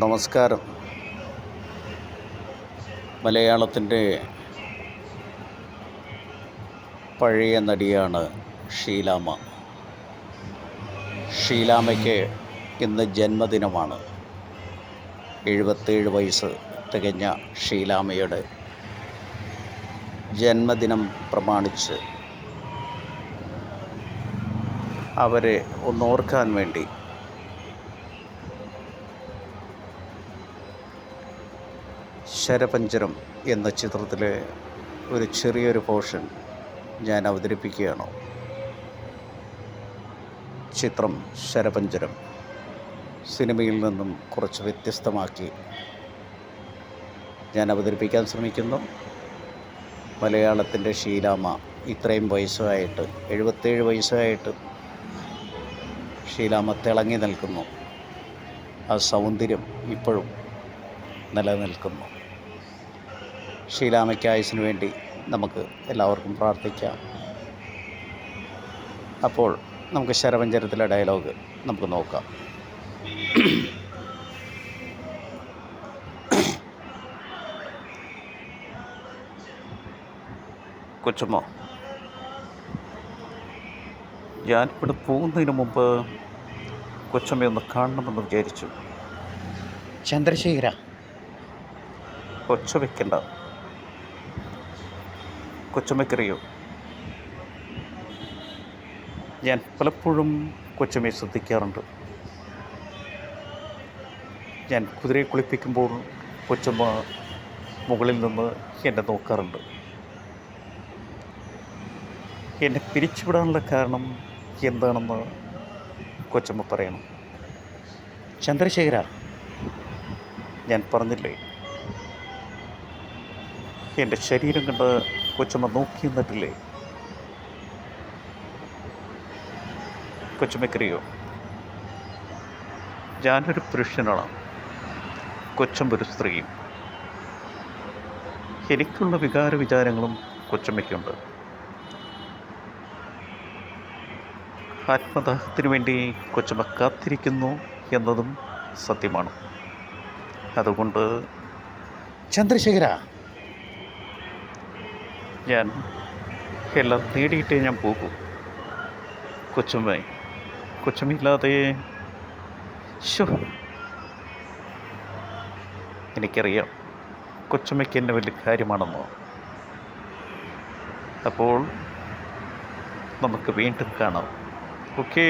നമസ്കാരം. മലയാളത്തിൻ്റെ പഴയ നടിയാണ് ഷീലാമ്മ. ഷീലാമ്മയ്ക്ക് ഇന്ന് ജന്മദിനമാണ്. 77 വയസ്സ് തികഞ്ഞ ഷീലാമ്മയുടെ ജന്മദിനം പ്രമാണിച്ച് അവരെ ഒന്നോർക്കാൻ വേണ്ടി ശരപഞ്ചരം എന്ന ചിത്രത്തിലെ ഒരു ചെറിയൊരു പോർഷൻ ഞാൻ അവതരിപ്പിക്കുകയാണ്. ചിത്രം ശരപഞ്ചരം സിനിമയിൽ നിന്നും കുറച്ച് വ്യത്യസ്തമാക്കി ഞാൻ അവതരിപ്പിക്കാൻ ശ്രമിക്കുന്നു. മലയാളത്തിൻ്റെ ഷീലാമ്മ ഇത്രയും വയസ്സായിട്ട് 77 വയസ്സായിട്ട് ഷീലാമ്മ തിളങ്ങി നിൽക്കുന്നു. ആ സൗന്ദര്യം ഇപ്പോഴും നിലനിൽക്കുന്നു. ഷീലാമ്മയ്ക്ക് ആയുസ്സിന് വേണ്ടി നമുക്ക് എല്ലാവർക്കും പ്രാർത്ഥിക്കാം. അപ്പോൾ നമുക്ക് ശരപഞ്ചരത്തിലെ ഡയലോഗ് നമുക്ക് നോക്കാം. കൊച്ചമ്മ, ഞാനിവിടെ പോകുന്നതിന് മുമ്പ് കൊച്ചമ്മയൊന്ന് കാണണമെന്ന് വിചാരിച്ചു. ചന്ദ്രശേഖര, ഒച്ച വെക്കണ്ട. കൊച്ചമ്മയ്ക്കറിയോ, ഞാൻ പലപ്പോഴും കൊച്ചമ്മയെ ശ്രദ്ധിക്കാറുണ്ട്. ഞാൻ കുതിരയെ കുളിപ്പിക്കുമ്പോൾ കൊച്ചമ്മ മുകളിൽ നിന്ന് എന്നെ നോക്കാറുണ്ട്. എന്നെ പിരിച്ചുവിടാനുള്ള കാരണം എന്താണെന്ന് കൊച്ചമ്മ പറയണം. ചന്ദ്രശേഖര, ഞാൻ പറഞ്ഞില്ലേ, എൻ്റെ ശരീരം കണ്ട് കൊച്ചമ്മ നോക്കി നിന്നിട്ടില്ലേ? കൊച്ചമ്മയ്ക്കറിയോ, ഞാനൊരു പുരുഷനാണ്, കൊച്ചമ്മ ഒരു സ്ത്രീയും. എനിക്കുള്ള വിചാരങ്ങളും കൊച്ചമ്മയ്ക്കുണ്ട്. ആത്മദാഹത്തിനു വേണ്ടി കൊച്ചമ്മ കാത്തിരിക്കുന്നു എന്നതും സത്യമാണ്. അതുകൊണ്ട് ചന്ദ്രശേഖര, ഞാൻ എല്ലാം നേടിയിട്ടേ ഞാൻ പോകൂ. കൊച്ചമ്മയില്ലാതെ എനിക്കറിയാം കൊച്ചമ്മയ്ക്ക് എന്നെ വലിയ കാര്യമാണെന്ന്. അപ്പോൾ നമുക്ക് വീണ്ടും കാണാം. ഓക്കേ.